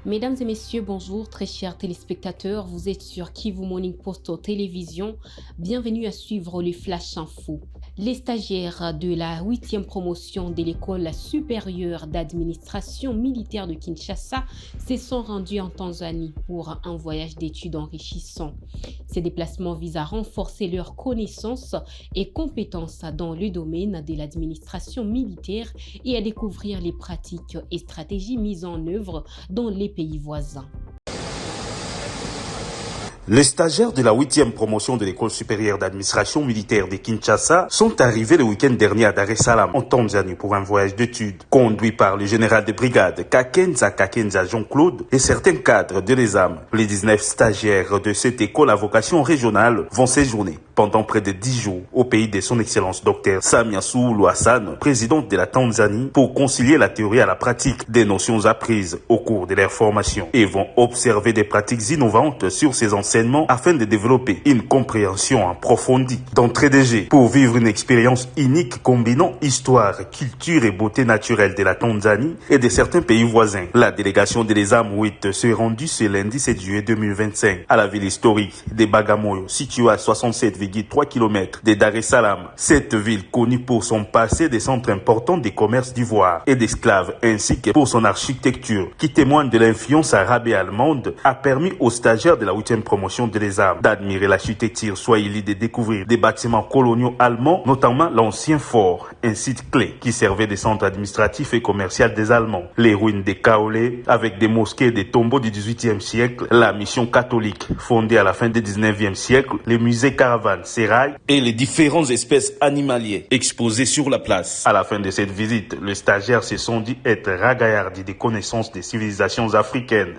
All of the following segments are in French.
Mesdames et messieurs, bonjour, très chers téléspectateurs. Vous êtes sur Kivu Morning Post Télévision. Bienvenue à suivre le Flash Info. Les stagiaires de la 8e promotion de l'école supérieure d'administration militaire de Kinshasa se sont rendus en Tanzanie pour un voyage d'études enrichissant. Ces déplacements visent à renforcer leurs connaissances et compétences dans le domaine de l'administration militaire et à découvrir les pratiques et stratégies mises en œuvre dans les pays voisins. Les stagiaires de la 8e promotion de l'école supérieure d'administration militaire de Kinshasa sont arrivés le week-end dernier à Dar es Salaam, en Tanzanie, pour un voyage d'études. Conduit par le général de brigade Kakenza Jean-Claude et certains cadres de l'ESAM. Les 19 stagiaires de cette école à vocation régionale vont séjourner pendant près de 10 jours au pays de son excellence Dr Samia Suluhu Hassan, présidente de la Tanzanie, pour concilier la théorie à la pratique des notions apprises au cours de leur formation et vont observer des pratiques innovantes sur ces enseignements afin de développer une compréhension approfondie. D'entrée de jeu, pour vivre une expérience unique combinant histoire, culture et beauté naturelle de la Tanzanie et de certains pays voisins. La délégation de l'ESAM 8 s'est rendue ce lundi 7 juillet 2025 à la ville historique de Bagamoyo, située à 67,3 km de Dar es Salaam. Cette ville connue pour son passé des centres importants de commerce d'ivoire et d'esclaves ainsi que pour son architecture qui témoigne de l'influence arabe et allemande a permis aux stagiaires de la 8e promotion de l'ESAM d'admirer l'architecture swahili, de découvrir des bâtiments coloniaux allemands, notamment l'ancien fort, un site clé qui servait de centre administratif et commercial des Allemands, les ruines des Kaolé avec des mosquées et des tombeaux du XVIIIe siècle, la mission catholique fondée à la fin du XIXe siècle, les musées caravanes, sérail et les différentes espèces animalières exposées sur la place. À la fin de cette visite, les stagiaires se sont dit être ragaillardis des connaissances des civilisations africaines.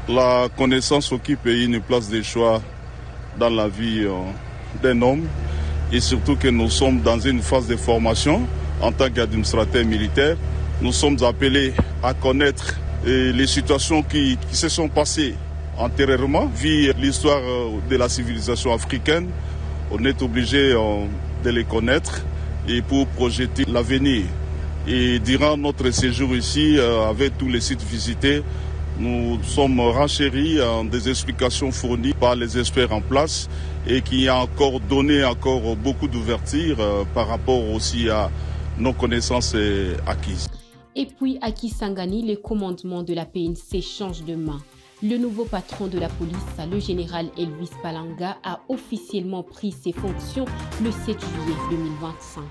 La connaissance occupe une place de choix dans la vie d'un homme et surtout que nous sommes dans une phase de formation en tant qu'administrateur militaire. Nous sommes appelés à connaître les situations qui se sont passées antérieurement, vu l'histoire de la civilisation africaine. On est obligé de les connaître et pour projeter l'avenir. Et durant notre séjour ici, avec tous les sites visités, nous sommes renchéris en des explications fournies par les experts en place et qui a encore donné beaucoup d'ouverture par rapport aussi à nos connaissances acquises. Et puis à Kisangani, le commandement de la PNC change de main. Le nouveau patron de la police, le général Elvis Palanga, a officiellement pris ses fonctions le 7 juillet 2025.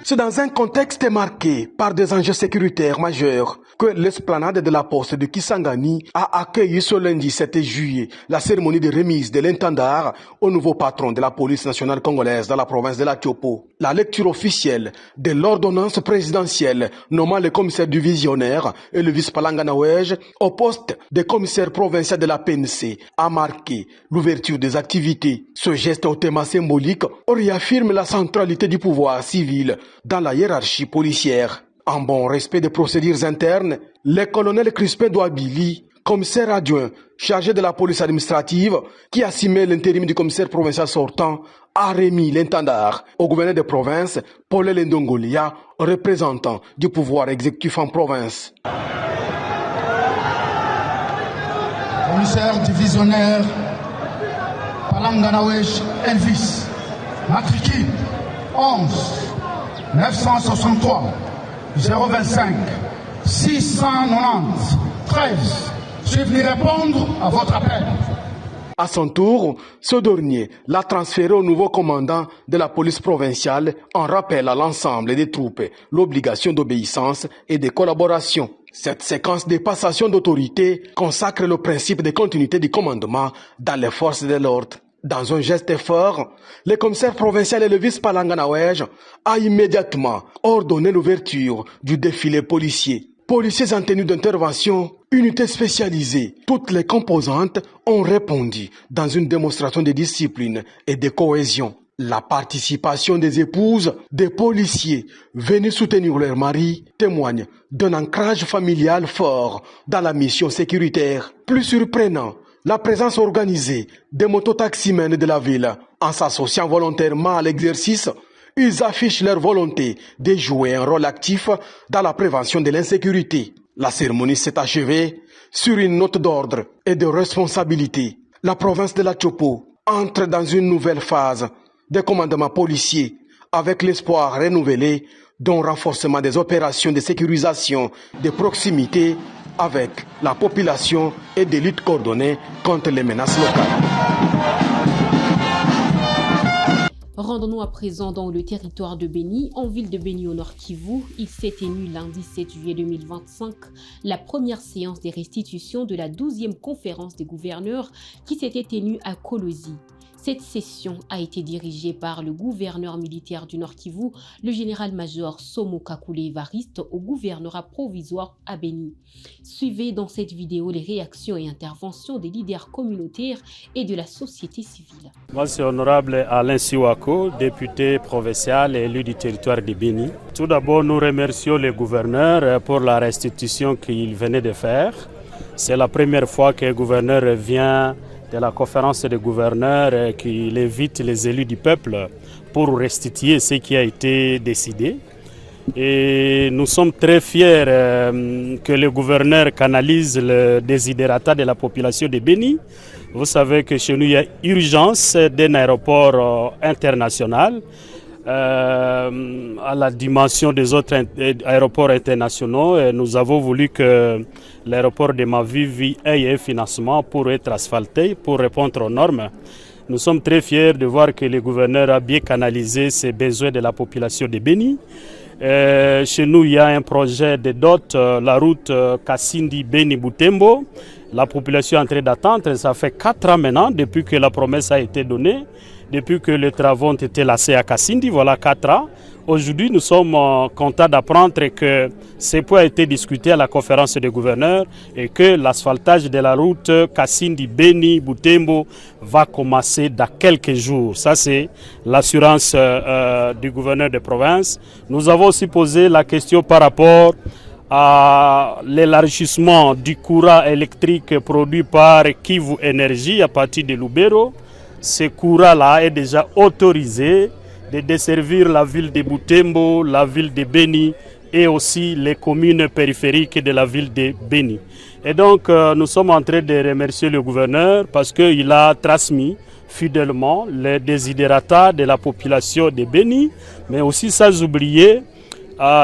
C'est dans un contexte marqué par des enjeux sécuritaires majeurs que l'esplanade de la poste de Kisangani a accueilli ce lundi 7 juillet la cérémonie de remise de l'intendard au nouveau patron de la police nationale congolaise dans la province de la Tiopo. La lecture officielle de l'ordonnance présidentielle nommant le commissaire divisionnaire et le vice-Palanga Nawej au poste de commissaire provincial de la PNC a marqué l'ouverture des activités. Ce geste hautement symbolique réaffirme la centralité du pouvoir civil dans la hiérarchie policière. En bon respect des procédures internes, le colonel Crispin Douabili, commissaire adjoint chargé de la police administrative, qui assumait l'intérim du commissaire provincial sortant, a remis l'intendard au gouverneur de province, Paul Ndongolia, représentant du pouvoir exécutif en province. Commissaire divisionnaire Palanga Nawej Elvis, matricule 11 963 025 690 13. Je vais venir répondre à votre appel. À son tour, ce dernier l'a transféré au nouveau commandant de la police provinciale en rappel à l'ensemble des troupes l'obligation d'obéissance et de collaboration. Cette séquence de passation d'autorité consacre le principe de continuité du commandement dans les forces de l'ordre. Dans un geste fort, le commissaire provincial et le vice-Palanga Nawej a immédiatement ordonné l'ouverture du défilé policier. Policiers en tenue d'intervention, unités spécialisées, toutes les composantes ont répondu dans une démonstration de discipline et de cohésion. La participation des épouses des policiers venus soutenir leur mari témoigne d'un ancrage familial fort dans la mission sécuritaire. Plus surprenant, la présence organisée des mototaximens de la ville, en s'associant volontairement à l'exercice, Ils affichent leur volonté de jouer un rôle actif dans la prévention de l'insécurité. La cérémonie s'est achevée sur une note d'ordre et de responsabilité. La province de la Tchopo entre dans une nouvelle phase de commandement policier avec l'espoir renouvelé d'un renforcement des opérations de sécurisation de proximité avec la population et des luttes coordonnées contre les menaces locales. Rendons-nous à présent dans le territoire de Béni, en ville de Béni au Nord Kivu. Il s'est tenu lundi 7 juillet 2025 la première séance des restitutions de la 12e conférence des gouverneurs qui s'était tenue à Kolosi. Cette session a été dirigée par le gouverneur militaire du Nord Kivu, le général-major Somo Kakule Evariste, au gouvernorat provisoire à Béni. Suivez dans cette vidéo les réactions et interventions des leaders communautaires et de la société civile. Moi, c'est honorable Alain Siwako, député provincial et élu du territoire de Béni. Tout d'abord, nous remercions le gouverneur pour la restitution qu'il venait de faire. C'est la première fois que le gouverneur vient de la conférence des gouverneurs qui invite les élus du peuple pour restituer ce qui a été décidé. Et nous sommes très fiers que le gouverneur canalise le desiderata de la population de Béni. Vous savez que chez nous, il y a urgence d'un aéroport international à la dimension des autres aéroports internationaux. Et nous avons voulu que l'aéroport de Mavivi ait un financement pour être asphalté, pour répondre aux normes. Nous sommes très fiers de voir que le gouverneur a bien canalisé ces besoins de la population de Béni. Chez nous, il y a un projet de dot, la route Kassindi-Béni-Boutembo. La population est en train d'attendre. Ça fait 4 ans maintenant depuis que la promesse a été donnée, depuis que les travaux ont été lancés à Kassindi. Voilà 4 ans. Aujourd'hui, nous sommes contents d'apprendre que ce point a été discuté à la conférence des gouverneurs et que l'asphaltage de la route Kassindi-Béni-Boutembo va commencer dans quelques jours. Ça, c'est l'assurance du gouverneur de province. Nous avons aussi posé la question par rapport à l'élargissement du courant électrique produit par Kivu Energy à partir de Lubero. Ce courant-là est déjà autorisé de desservir la ville de Boutembo, la ville de Béni et aussi les communes périphériques de la ville de Béni. Et donc nous sommes en train de remercier le gouverneur parce qu'il a transmis fidèlement les desiderata de la population de Béni, mais aussi sans oublier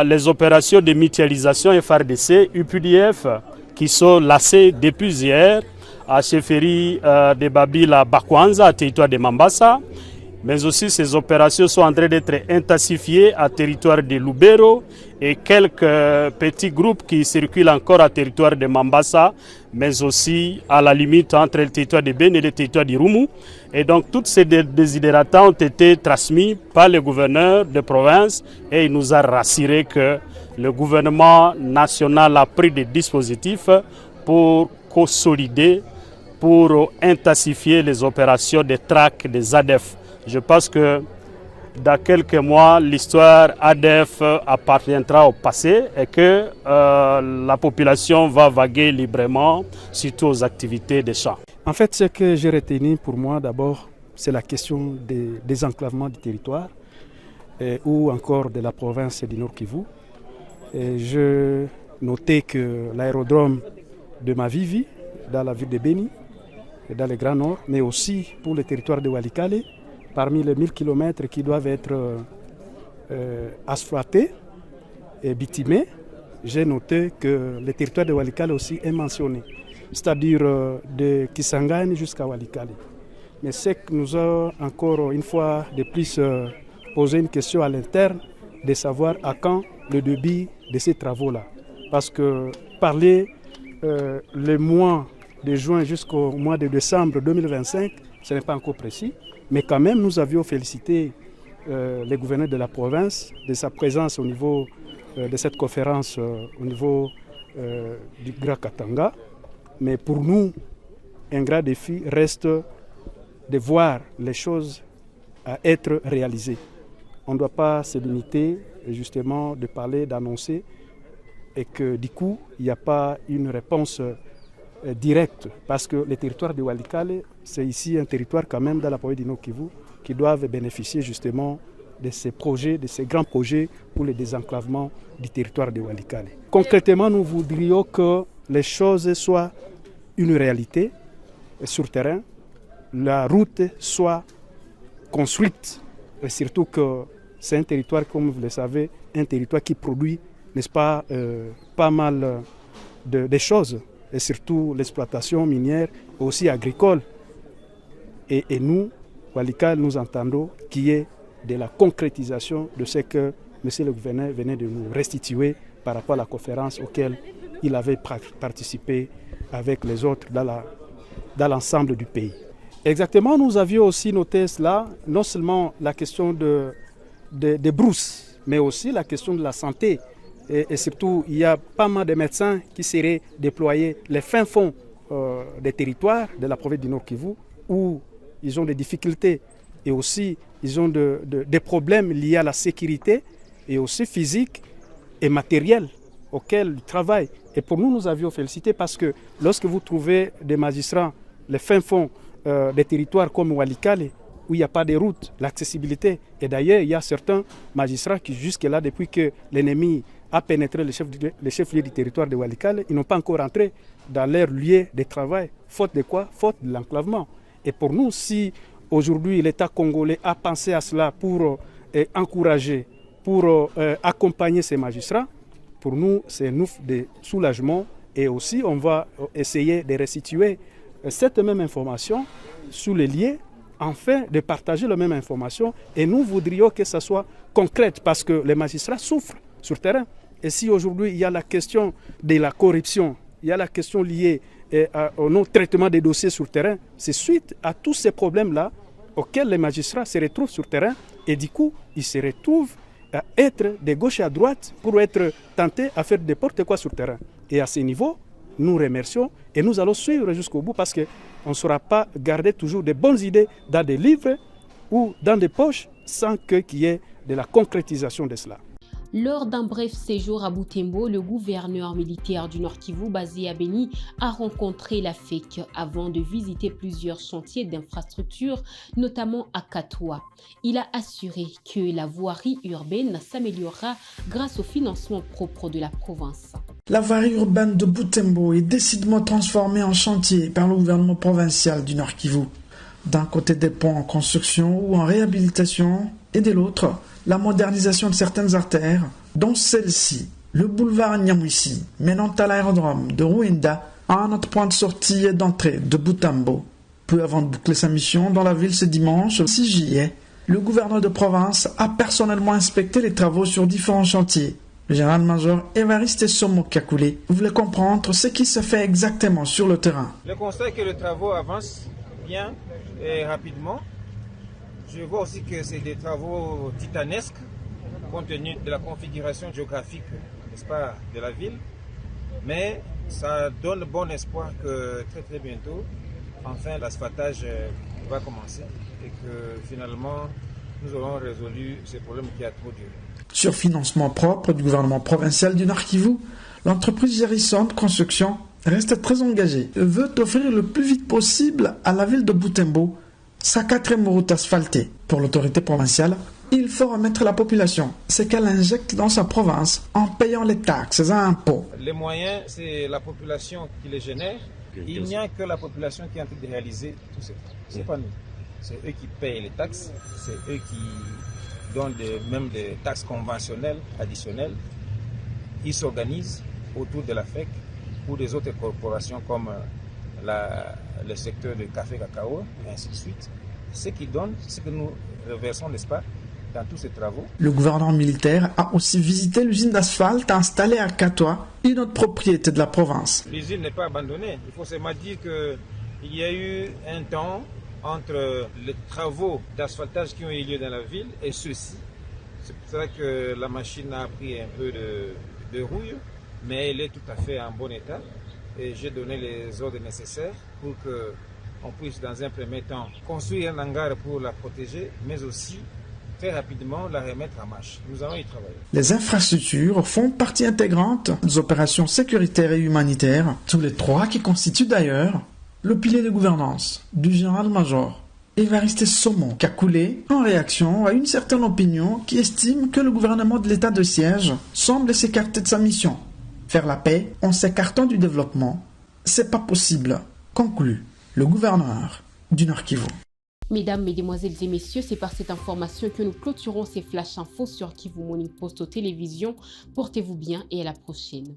les opérations de mutualisation FRDC, UPDF, qui sont lancées depuis hier à chefferie de Babila Bakwanza, à territoire de Mambasa. Mais aussi ces opérations sont en train d'être intensifiées à territoire de Lubero et quelques petits groupes qui circulent encore à territoire de Mambasa, mais aussi à la limite entre le territoire de Béni et le territoire de Rumu. Et donc tous ces desiderata ont été transmis par le gouverneur de province et il nous a rassuré que le gouvernement national a pris des dispositifs pour consolider, pour intensifier les opérations de traque des ADF. Je pense que dans quelques mois, l'histoire ADF appartiendra au passé et que la population va vaguer librement, surtout aux activités des champs. En fait, ce que j'ai retenu pour moi, d'abord, c'est la question des désenclavements du territoire ou encore de la province du Nord Kivu. Et je notais que l'aérodrome de Mavivi, dans la ville de Béni, et dans le Grand Nord, mais aussi pour le territoire de Walikale, parmi les 1000 km qui doivent être asphaltés et bitumés, j'ai noté que le territoire de Walikale aussi est mentionné, c'est-à-dire de Kisangani jusqu'à Walikale. Mais c'est que nous avons encore une fois de plus posé une question à l'interne de savoir à quand le début de ces travaux-là. Parce que parler le mois de juin jusqu'au mois de décembre 2025, ce n'est pas encore précis. Mais quand même, nous avions félicité le gouverneur de la province de sa présence au niveau de cette conférence au niveau du Grand Katanga. Mais pour nous, un grand défi reste de voir les choses à être réalisées. On ne doit pas se limiter justement de parler, d'annoncer et que du coup, il n'y a pas une réponse directe, parce que le territoire de Walikale, c'est ici un territoire quand même dans la province du Nord Kivu qui doivent bénéficier justement de ces projets, de ces grands projets pour le désenclavement du territoire de Walikale. Concrètement, nous voudrions que les choses soient une réalité sur terrain, la route soit construite, et surtout que c'est un territoire, comme vous le savez, un territoire qui produit, n'est-ce pas, pas mal de choses, et surtout l'exploitation minière et aussi agricole. Et nous, Walikale, nous entendons qu'il y ait de la concrétisation de ce que M. le gouverneur venait de nous restituer par rapport à la conférence auquel il avait participé avec les autres dans l'ensemble du pays. Exactement, nous avions aussi noté cela, non seulement la question des brousses, mais aussi la question de la santé. Et surtout, il y a pas mal de médecins qui seraient déployés les fins fonds des territoires de la province du Nord Kivu, où ils ont des difficultés et aussi ils ont des problèmes liés à la sécurité et aussi physique et matériel auxquels ils travaillent. Et pour nous, nous avions félicité parce que lorsque vous trouvez des magistrats, les fins fonds des territoires comme Walikale, où il n'y a pas de route, l'accessibilité. Et d'ailleurs, il y a certains magistrats qui jusque-là, depuis que l'ennemi a pénétré le chef-lieu du territoire de Walikale, ils n'ont pas encore entré dans leur lieu de travail. Faute de quoi? Faute de l'enclavement. Et pour nous, si aujourd'hui l'État congolais a pensé à cela pour encourager, pour accompagner ces magistrats, pour nous, c'est un ouf de soulagement. Et aussi, on va essayer de restituer cette même information sous les liens, afin de partager la même information. Et nous voudrions que ça soit concrète parce que les magistrats souffrent sur le terrain. Et si aujourd'hui il y a la question de la corruption, il y a la question liée au non-traitement des dossiers sur le terrain, c'est suite à tous ces problèmes-là auxquels les magistrats se retrouvent sur le terrain et du coup, ils se retrouvent à être de gauche à droite pour être tentés à faire n'importe quoi sur le terrain. Et à ce niveau, nous remercions et nous allons suivre jusqu'au bout parce qu'on ne saura pas garder toujours de bonnes idées dans des livres ou dans des poches sans qu'il y ait de la concrétisation de cela. Lors d'un bref séjour à Butembo, le gouverneur militaire du Nord Kivu, basé à Beni, a rencontré la FEC avant de visiter plusieurs chantiers d'infrastructures, notamment à Katwa. Il a assuré que la voirie urbaine s'améliorera grâce au financement propre de la province. La voirie urbaine de Butembo est décidément transformée en chantier par le gouvernement provincial du Nord Kivu. D'un côté des ponts en construction ou en réhabilitation et de l'autre, la modernisation de certaines artères, dont celle-ci, le boulevard Nyamwisi, menant à l'aérodrome de Ruenda, à notre point de sortie et d'entrée de Butembo. Peu avant de boucler sa mission dans la ville ce dimanche 6 juillet, le gouverneur de province a personnellement inspecté les travaux sur différents chantiers. Le général-major Évariste Somo Kakoulé voulait comprendre ce qui se fait exactement sur le terrain. Le constat est que les travaux avancent bien et rapidement. Je vois aussi que c'est des travaux titanesques, compte tenu de la configuration géographique, n'est-ce pas, de la ville. Mais ça donne bon espoir que très bientôt, enfin, l'asphaltage va commencer et que finalement, nous aurons résolu ce problème qui a trop duré. Sur financement propre du gouvernement provincial du Nord Kivu, l'entreprise Gerison Construction reste très engagée et veut offrir le plus vite possible à la ville de Butembo sa 4e route asphaltée. Pour l'autorité provinciale, il faut remettre la population ce qu'elle injecte dans sa province en payant les taxes et impôts. Les moyens, c'est la population qui les génère. Il n'y a que la population qui est en train de réaliser tout ça. Ce n'est pas nous. C'est eux qui payent les taxes, c'est eux qui donnent même des taxes conventionnelles, additionnelles. Ils s'organisent autour de la FEC ou des autres corporations comme le secteur de café cacao, et ainsi de suite. Ce qui donne, ce que nous reversons, n'est-ce pas, dans tous ces travaux. Le gouvernement militaire a aussi visité l'usine d'asphalte installée à Katwa, une autre propriété de la province. L'usine n'est pas abandonnée. Il faut seulement dire qu'il y a eu un temps entre les travaux d'asphaltage qui ont eu lieu dans la ville et ceux-ci. C'est pour ça que la machine a pris un peu de rouille, mais elle est tout à fait en bon état. Et j'ai donné les ordres nécessaires pour qu'on puisse, dans un premier temps, construire un hangar pour la protéger, mais aussi, très rapidement, la remettre en marche. Nous allons y travailler. Les infrastructures font partie intégrante des opérations sécuritaires et humanitaires, tous les trois qui constituent d'ailleurs le pilier de gouvernance du général-major Évariste Somo, qui a coulé en réaction à une certaine opinion qui estime que le gouvernement de l'état de siège semble s'écarter de sa mission. Faire la paix en s'écartant du développement, c'est pas possible, conclut le gouverneur du Nord Kivu. Mesdames, mesdemoiselles et messieurs, c'est par cette information que nous clôturons ces flash infos sur Kivu Morning Post Télévision. Portez-vous bien et à la prochaine.